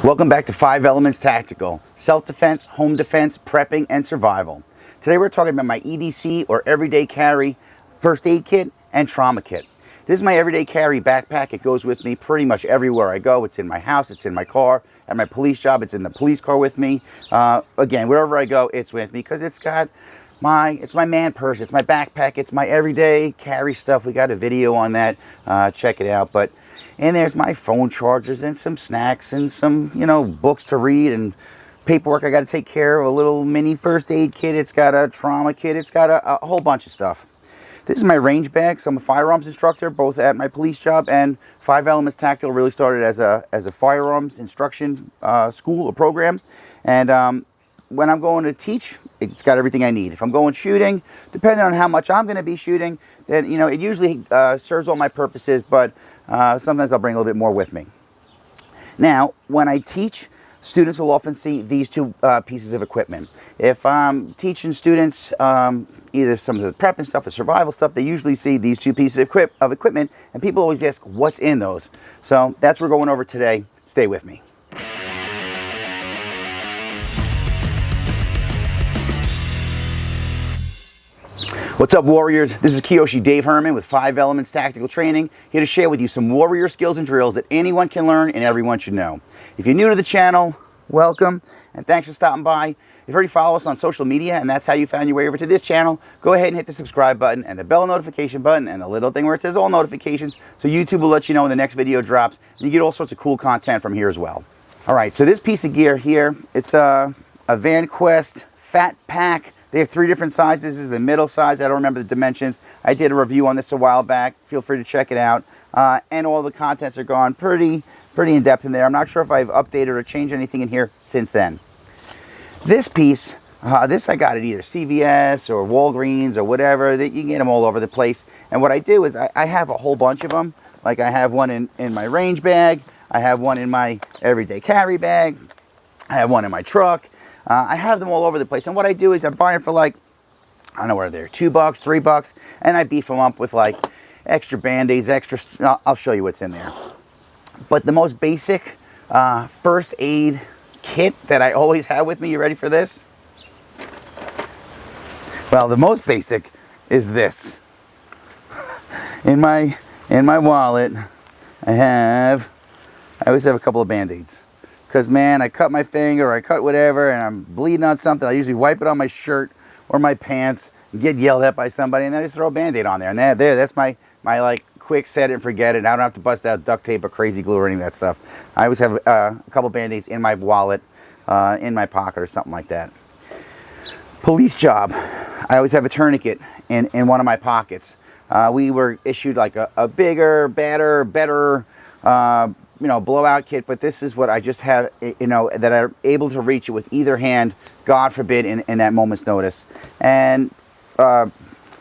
Welcome back to 5 Elements Tactical, self-defense, home defense, prepping, and survival. Today we're talking about my EDC or everyday carry first aid kit and trauma kit. This is my everyday carry backpack. It goes with me pretty much everywhere I go. It's in my house, it's in my car, at my police job, it's in the police car with me. Again, wherever I go, it's with me because it's my man purse, it's my backpack, it's my everyday carry stuff. We got a video on that, check it out. And there's my phone chargers and some snacks and some, books to read and paperwork I got to take care of, a little mini first aid kit. It's got a trauma kit. It's got a whole bunch of stuff. This is my range bag. So I'm a firearms instructor, both at my police job and 5 Elements Tactical really started as a firearms instruction school or program. And when I'm going to teach, it's got everything I need. If I'm going shooting, depending on how much I'm going to be shooting, then, it usually serves all my purposes, but sometimes I'll bring a little bit more with me. Now, when I teach, students will often see these two pieces of equipment. If I'm teaching students either some of the prep and stuff or survival stuff, they usually see these two pieces of equipment, and people always ask, what's in those? So that's what we're going over today. Stay with me. What's up, warriors? This is Kyoshi Dave Herman with 5 Elements Tactical Training, here to share with you some warrior skills and drills that anyone can learn and everyone should know. If you're new to the channel, welcome, and thanks for stopping by. If you already follow us on social media and that's how you found your way over to this channel, go ahead and hit the subscribe button and the bell notification button and the little thing where it says all notifications, so YouTube will let you know when the next video drops, and you get all sorts of cool content from here as well. All right, so this piece of gear here, it's a Vanquest FatPack. They have 3 different sizes. This is the middle size. I don't remember the dimensions. I did a review on this a while back. Feel free to check it out. And all the contents are gone pretty in depth in there. I'm not sure if I've updated or changed anything in here since then. This piece, this I got at either CVS or Walgreens or whatever. You can get them all over the place. And what I do is I have a whole bunch of them. Like I have one in my range bag. I have one in my everyday carry bag. I have one in my truck. I have them all over the place, and what I do is I buy them for like, I don't know where they're, $2, $3, and I beef them up with like extra band-aids, I'll show you what's in there. But the most basic first aid kit that I always have with me, you ready for this? Well, the most basic is this. In my wallet, I always have a couple of band-aids. Because, man, I cut my finger or I cut whatever and I'm bleeding on something. I usually wipe it on my shirt or my pants and get yelled at by somebody, and then I just throw a Band-Aid on there. And that's my like quick set it and forget it. I don't have to bust out duct tape or crazy glue or any of that stuff. I always have a couple Band-Aids in my wallet, in my pocket or something like that. Police job. I always have a tourniquet in one of my pockets. We were issued like a bigger, better, blowout kit, but this is what I just have, that I'm able to reach it with either hand, God forbid, in that moment's notice. And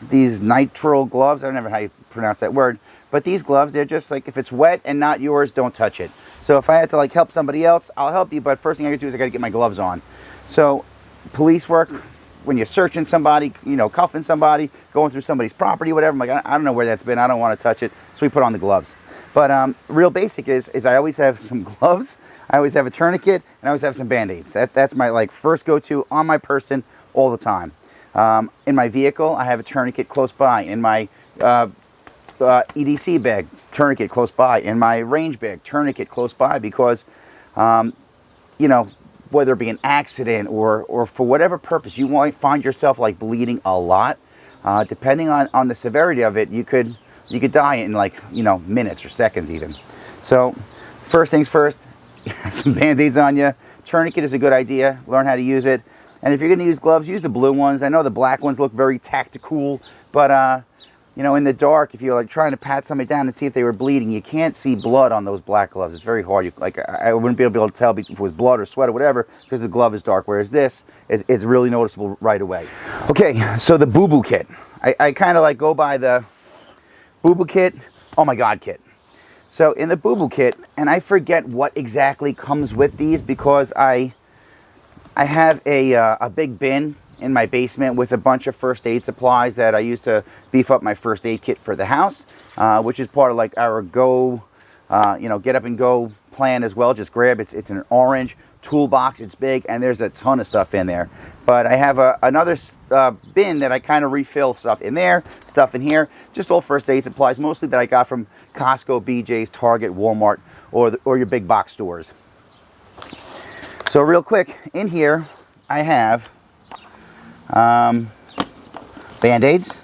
these Nitrile Gloves, I don't know how you pronounce that word, but these gloves, they're just like, if it's wet and not yours, don't touch it. So if I had to like help somebody else, I'll help you, but first thing I gotta do is I gotta get my gloves on. So police work, when you're searching somebody, cuffing somebody, going through somebody's property, whatever, I'm like, I don't know where that's been, I don't want to touch it, so we put on the gloves. But real basic is I always have some gloves, I always have a tourniquet, and I always have some Band-Aids. That's my like first go-to on my person all the time. In my vehicle, I have a tourniquet close by. In my EDC bag, tourniquet close by. In my range bag, tourniquet close by, because, whether it be an accident or for whatever purpose, you might find yourself like bleeding a lot. Depending on the severity of it, you could die in like, minutes or seconds even. So first things first, have some Band-Aids on you. Tourniquet is a good idea. Learn how to use it. And if you're going to use gloves, use the blue ones. I know the black ones look very tactical, but in the dark, if you're like trying to pat somebody down and see if they were bleeding, you can't see blood on those black gloves. It's very hard. I wouldn't be able to tell if it was blood or sweat or whatever because the glove is dark, whereas this is really noticeable right away. Okay, so the Booboo Kit. I kind of like go by the Booboo Kit, oh my God kit. So in the Booboo Kit, and I forget what exactly comes with these because I have a big bin in my basement with a bunch of first aid supplies that I use to beef up my first aid kit for the house, which is part of like our get up and go plan as well. Just grab it. It's an orange toolbox. It's big, and there's a ton of stuff in there. But I have another bin that I kind of refill stuff in there, stuff in here. Just all first aid supplies, mostly that I got from Costco, BJ's, Target, Walmart, or your big box stores. So real quick, in here I have Band-Aids,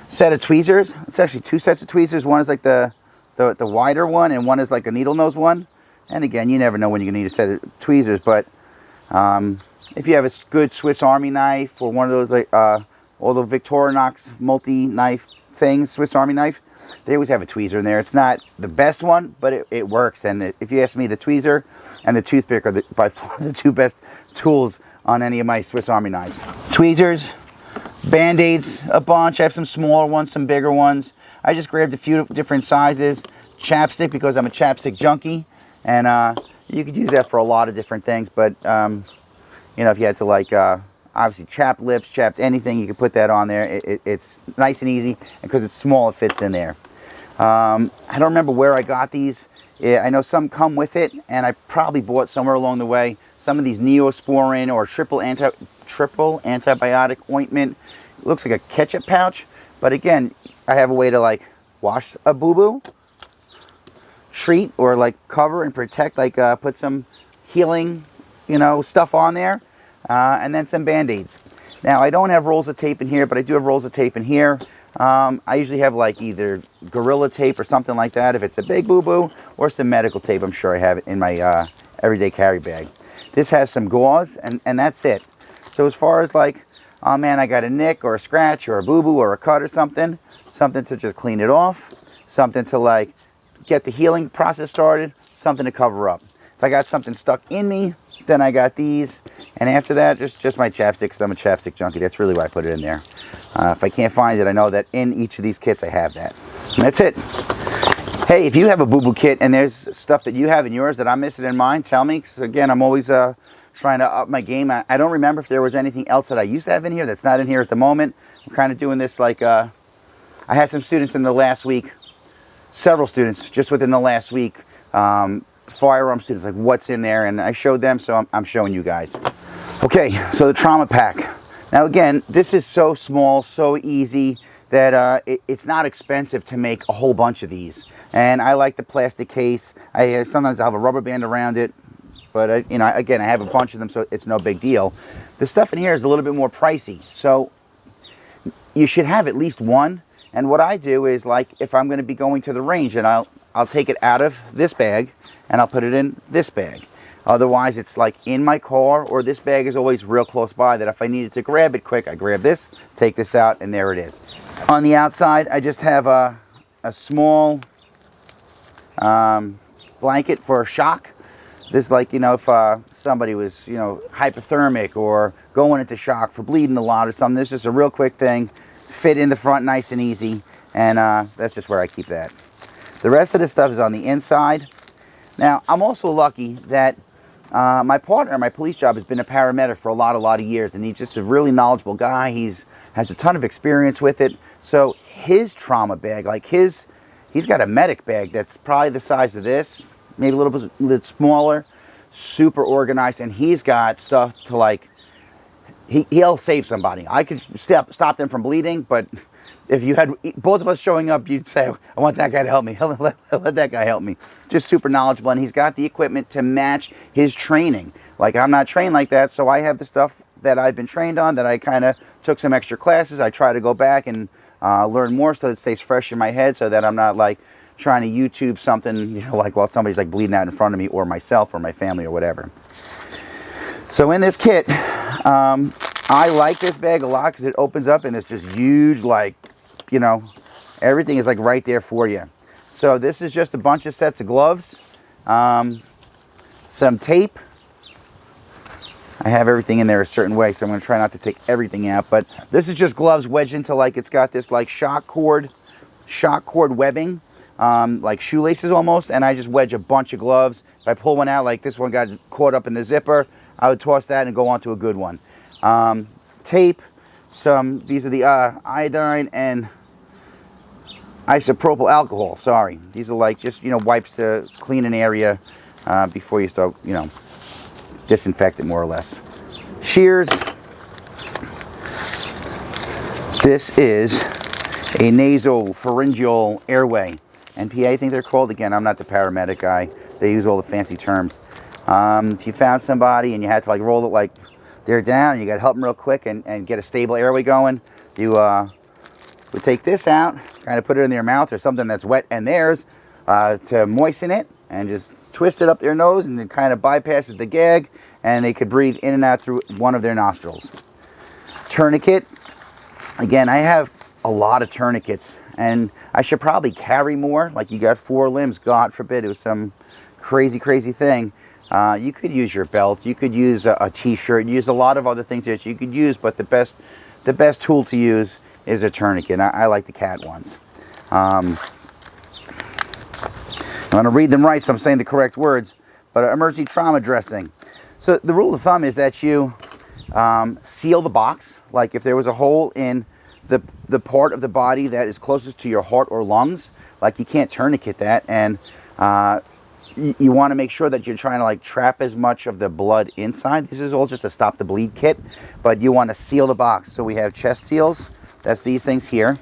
set of tweezers. It's actually 2 sets of tweezers. One is like the wider one, and one is like a needle nose one. And again, you never know when you're gonna need a set of tweezers, but if you have a good Swiss Army knife or one of those like or the Victorinox multi-knife things, Swiss Army knife, they always have a tweezer in there. It's not the best one, but it works. And if you ask me, the tweezer and the toothpick are by far the 2 best tools on any of my Swiss Army knives. Tweezers, Band-Aids, a bunch. I have some smaller ones, some bigger ones. I just grabbed a few different sizes. Chapstick, because I'm a chapstick junkie, and you could use that for a lot of different things. But you know, if you had to like obviously chap lips, chapped anything, you could put that on there. It's nice and easy, and because it's small, it fits in there. I don't remember where I got these. I know some come with it, and I probably bought somewhere along the way some of these Neosporin or triple antibiotic ointment. It looks like a ketchup pouch, but again, I have a way to like wash a boo-boo, treat, or like cover and protect, like put some healing, you know, stuff on there, and then some Band-Aids. Now, I don't have rolls of tape in here, but I do have rolls of tape in here. I usually have like either Gorilla Tape or something like that if it's a big boo-boo, or some medical tape. I'm sure I have it in my everyday carry bag. This has some gauze, and that's it. So as far as like, oh man, I got a nick or a scratch or a boo-boo or a cut or something to just clean it off, something to like get the healing process started, something to cover up. If I got something stuck in me, then I got these, and after that, just my chapstick, because I'm a chapstick junkie. That's really why I put it in there. If I can't find it, I know that in each of these kits I have that. And that's it. Hey, if you have a Booboo Kit and there's stuff that you have in yours that I'm missing in mine, tell me. Because again, I'm always trying to up my game. I don't remember if there was anything else that I used to have in here that's not in here at the moment. I'm kind of doing this like, I had some students in the last week, several students just within the last week, firearm students, like what's in there, and I showed them, so I'm showing you guys. Okay, so the trauma pack. Now again, this is so small, so easy, that it's not expensive to make a whole bunch of these. And I like the plastic case. Sometimes I'll have a rubber band around it, but you know, again, I have a bunch of them, so it's no big deal. The stuff in here is a little bit more pricey, so you should have at least one. And what I do is, like, if I'm going to be going to the range, and I'll take it out of this bag and I'll put it in this bag. Otherwise, it's like in my car, or this bag is always real close by, that if I needed to grab it quick, I grab this, take this out, and there it is. On the outside, I just have a small blanket for a shock. This, like, you know, if somebody was, you know, hypothermic or going into shock for bleeding a lot or something, this is just a real quick thing, fit in the front nice and easy, and that's just where I keep that. The rest of this stuff is on the inside. Now, I'm also lucky that my partner, my police job, has been a paramedic for a lot of years, and he's just a really knowledgeable guy. Has a ton of experience with it. So his trauma bag, like he's got a medic bag that's probably the size of this, maybe a little bit smaller, super organized, and he's got stuff to, like, he'll save somebody. I could stop them from bleeding, but if you had both of us showing up, you'd say, I want that guy to help me. Let that guy help me. Just super knowledgeable, and he's got the equipment to match his training. Like, I'm not trained like that, so I have the stuff that I've been trained on, that I kind of took some extra classes. I try to go back and learn more so that it stays fresh in my head, so that I'm not, like, trying to YouTube something, you know, like while somebody's, like, bleeding out in front of me, or myself or my family or whatever. So in this kit, I like this bag a lot because it opens up and it's just huge, like, you know, everything is like right there for you. So this is just a bunch of sets of gloves, some tape. I have everything in there a certain way, so I'm going to try not to take everything out, but this is just gloves wedged into, like, it's got this like shock cord webbing, like shoelaces almost, and I just wedge a bunch of gloves. If I pull one out, like this one got caught up in the zipper, I would toss that and go on to a good one. Tape, these are the iodine and isopropyl alcohol, sorry. These are like just, you know, wipes to clean an area. before you start, you know, disinfect it more or less. Shears. This is a nasopharyngeal airway. NPA, I think they're called. Again, I'm not the paramedic guy. They use all the fancy terms. If you found somebody and you had to like roll it like they're down, and you got to help them real quick and get a stable airway going, you would take this out, kind of put it in their mouth or something that's wet and theirs to moisten it, and just twist it up their nose, and it kind of bypasses the gag, and they could breathe in and out through one of their nostrils. Tourniquet. Again, I have a lot of tourniquets, and I should probably carry more. Like, you got 4 limbs, God forbid it was some crazy thing. You could use your belt, you could use a t-shirt, use a lot of other things that you could use, but the best tool to use is a tourniquet. I like the cat ones. I'm going to read them right, so I'm saying the correct words. But emergency trauma dressing. So the rule of thumb is that you seal the box. Like if there was a hole in the part of the body that is closest to your heart or lungs, like you can't tourniquet that, and you want to make sure that you're trying to like trap as much of the blood inside. This is all just a stop the bleed kit, but you want to seal the box. So we have chest seals. That's these things here.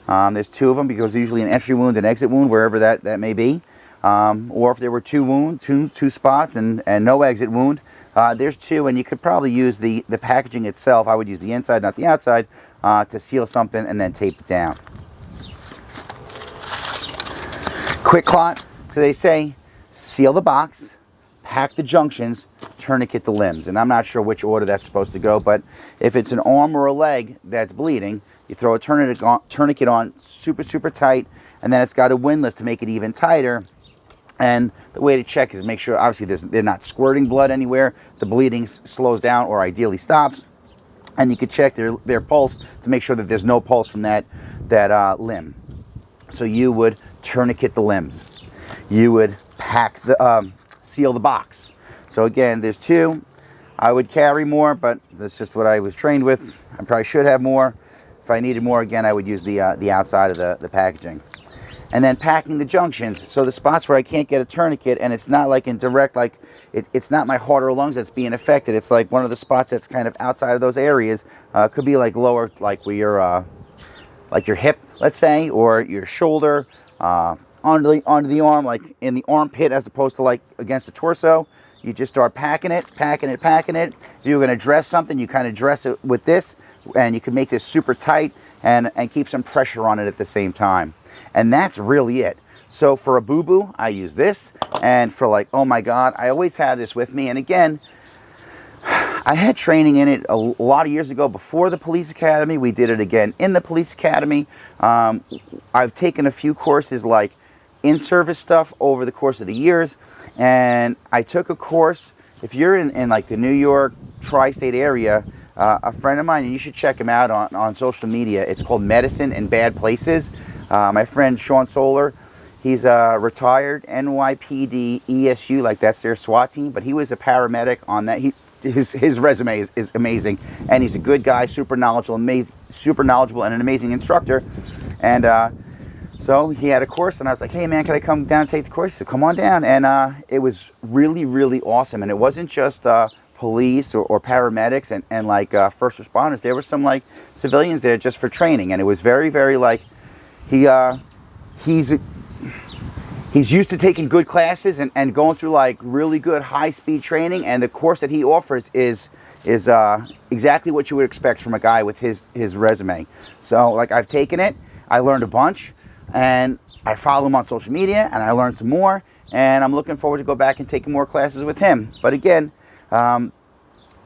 There's 2 of them because there's usually an entry wound and exit wound, wherever that may be. Or if there were 2 wounds, two spots and no exit wound, there's 2, and you could probably use the packaging itself. I would use the inside, not the outside, to seal something and then tape it down. Quick clot. So they say seal the box, pack the junctions, tourniquet the limbs. And I'm not sure which order that's supposed to go, but if it's an arm or a leg that's bleeding, you throw a tourniquet on super tight, and then it's got a windlass to make it even tighter. And the way to check is make sure, obviously, they're not squirting blood anywhere. The bleeding slows down or ideally stops. And you can check their pulse to make sure that there's no pulse from that limb. So you would tourniquet the limbs. You would pack seal the box. So again, there's 2. I would carry more, but that's just what I was trained with. I probably should have more. If I needed more, again, I would use the outside of the packaging. And then packing the junctions. So the spots where I can't get a tourniquet, and it's not like in direct, like it's not my heart or lungs that's being affected. It's like one of the spots that's kind of outside of those areas. Could be like lower, like where your like your hip, let's say, or your shoulder, onto the arm, like in the armpit, as opposed to like against the torso. You just start packing it. If you're going to dress something, you kind of dress it with this, and you can make this super tight and keep some pressure on it at the same time. And that's really it. So for a boo-boo, I use this. And for like, oh my God, I always have this with me. And again, I had training in it a lot of years ago before the police academy. We did it again in the police academy. I've taken a few courses like in-service stuff over the course of the years. And I took a course, if you're in like the New York tri-state area, a friend of mine, and you should check him out on social media. It's called Medicine in Bad Places. My friend Sean Solar, he's a retired NYPD ESU, like that's their SWAT team, but he was a paramedic on that. His resume is amazing, and he's a good guy, super knowledgeable, and an amazing instructor. And so he had a course, and I was like, hey man, can I come down and take the course? He said, come on down. And it was really awesome. And it wasn't just police or paramedics and like first responders. There were some like civilians there just for training, and it was very like he's used to taking good classes and going through like really good high-speed training, and the course that he offers is exactly what you would expect from a guy with his resume. So like, I've taken it, I learned a bunch, and I follow him on social media, and I learned some more, and I'm looking forward to go back and taking more classes with him. But again,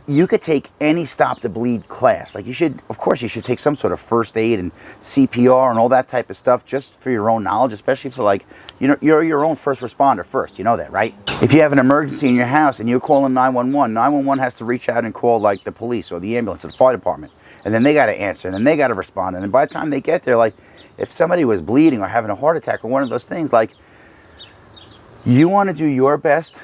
you could take any stop the bleed class. Like of course you should take some sort of first aid and CPR and all that type of stuff just for your own knowledge, especially for like, you're your own first responder first, you know that, right? If you have an emergency in your house and you're calling 911, 911 has to reach out and call like the police or the ambulance or the fire department. And then they got to answer, and then they got to respond. And then by the time they get there, like if somebody was bleeding or having a heart attack or one of those things, like you want to do your best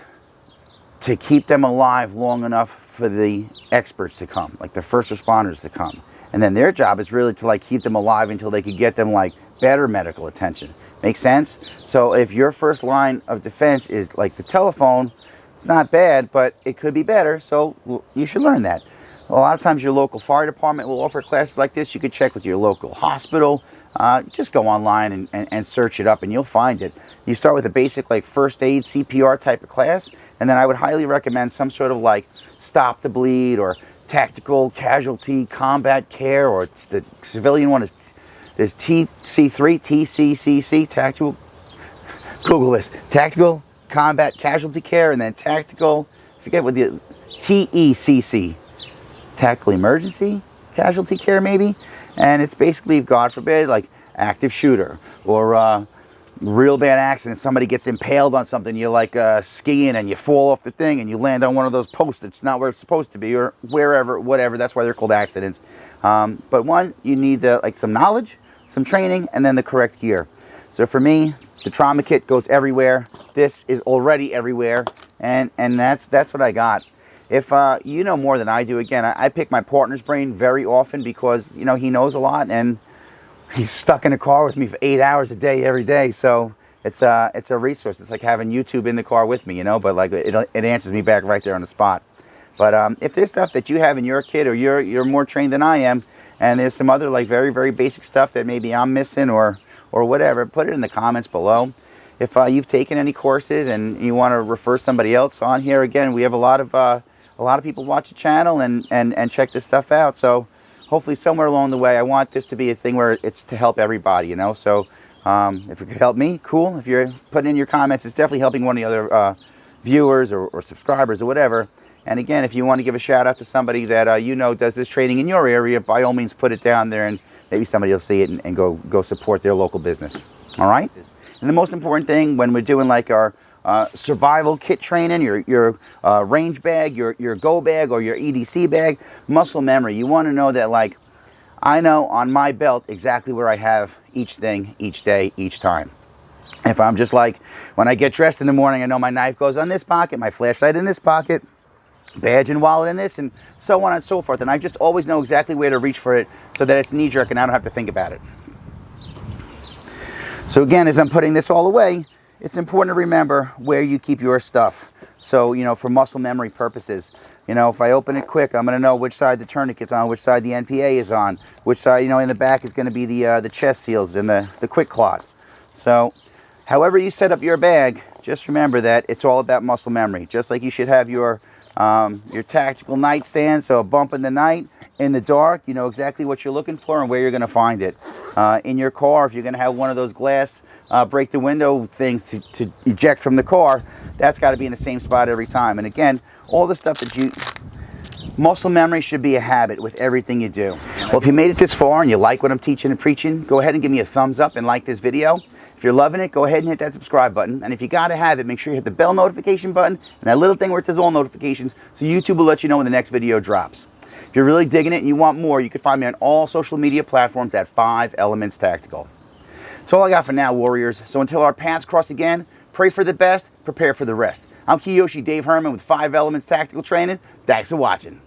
to keep them alive long enough for the experts to come, like the first responders to come. And then their job is really to like keep them alive until they could get them like better medical attention. Make sense? So if your first line of defense is like the telephone, it's not bad, but it could be better, so you should learn that. A lot of times your local fire department will offer classes like this. You could check with your local hospital. Just go online and search it up and you'll find it. You start with a basic like first aid CPR type of class, and then I would highly recommend some sort of like stop the bleed or tactical casualty combat care, or the civilian one is TC3, TCCC, tactical, Google this, tactical combat casualty care, and then tactical, forget what the TECC, tactical emergency casualty care maybe. And it's basically, God forbid, like active shooter or real bad accident. Somebody gets impaled on something. You're like skiing and you fall off the thing and you land on one of those posts that's not where it's supposed to be, or wherever, whatever. That's why they're called accidents. But one, you need like some knowledge, some training, and then the correct gear. So for me, the trauma kit goes everywhere. This is already everywhere, and that's what I got. If you know more than I do, again, I pick my partner's brain very often because, you know, he knows a lot and he's stuck in a car with me for 8 hours a day, every day. So it's a resource. It's like having YouTube in the car with me, you know, but like it answers me back right there on the spot. But if there's stuff that you have in your kit, or you're more trained than I am, and there's some other like very, very basic stuff that maybe I'm missing or whatever, put it in the comments below. If you've taken any courses and you want to refer somebody else on here, again, we have a lot of people watch the channel and check this stuff out. So hopefully somewhere along the way, I want this to be a thing where it's to help everybody, you know. So if it could help me, cool. If you're putting in your comments, it's definitely helping one of the other viewers or subscribers or whatever. And again, if you want to give a shout out to somebody that you know does this training in your area, by all means put it down there, and maybe somebody will see it and go support their local business. All right. And the most important thing when we're doing like our survival kit training, your range bag, your go bag, or your EDC bag, muscle memory. You want to know that, like, I know on my belt exactly where I have each thing, each day, each time. If I'm just like, when I get dressed in the morning, I know my knife goes on this pocket, my flashlight in this pocket, badge and wallet in this, and so on and so forth. And I just always know exactly where to reach for it so that it's knee-jerk and I don't have to think about it. So again, as I'm putting this all away, it's important to remember where you keep your stuff. So, you know, for muscle memory purposes, you know, if I open it quick, I'm going to know which side the tourniquet's on, which side the NPA is on, which side, you know, in the back is going to be the chest seals and the quick clot. So, however you set up your bag, just remember that it's all about muscle memory. Just like you should have your tactical nightstand, so a bump in the night, in the dark, you know exactly what you're looking for and where you're going to find it. In your car, if you're going to have one of those glass break the window things to eject from the car, that's got to be in the same spot every time. And again, all the stuff that muscle memory should be a habit with everything you do. Well, if you made it this far and you like what I'm teaching and preaching, go ahead and give me a thumbs up and like this video. If you're loving it, go ahead and hit that subscribe button. And if you got to have it, make sure you hit the bell notification button and that little thing where it says all notifications, so YouTube will let you know when the next video drops. If you're really digging it and you want more, you can find me on all social media platforms at 5 Elements Tactical. That's all I got for now, warriors. So until our paths cross again, pray for the best, prepare for the rest. I'm Kyoshi Dave Herman with 5 Elements Tactical Training. Thanks for watching.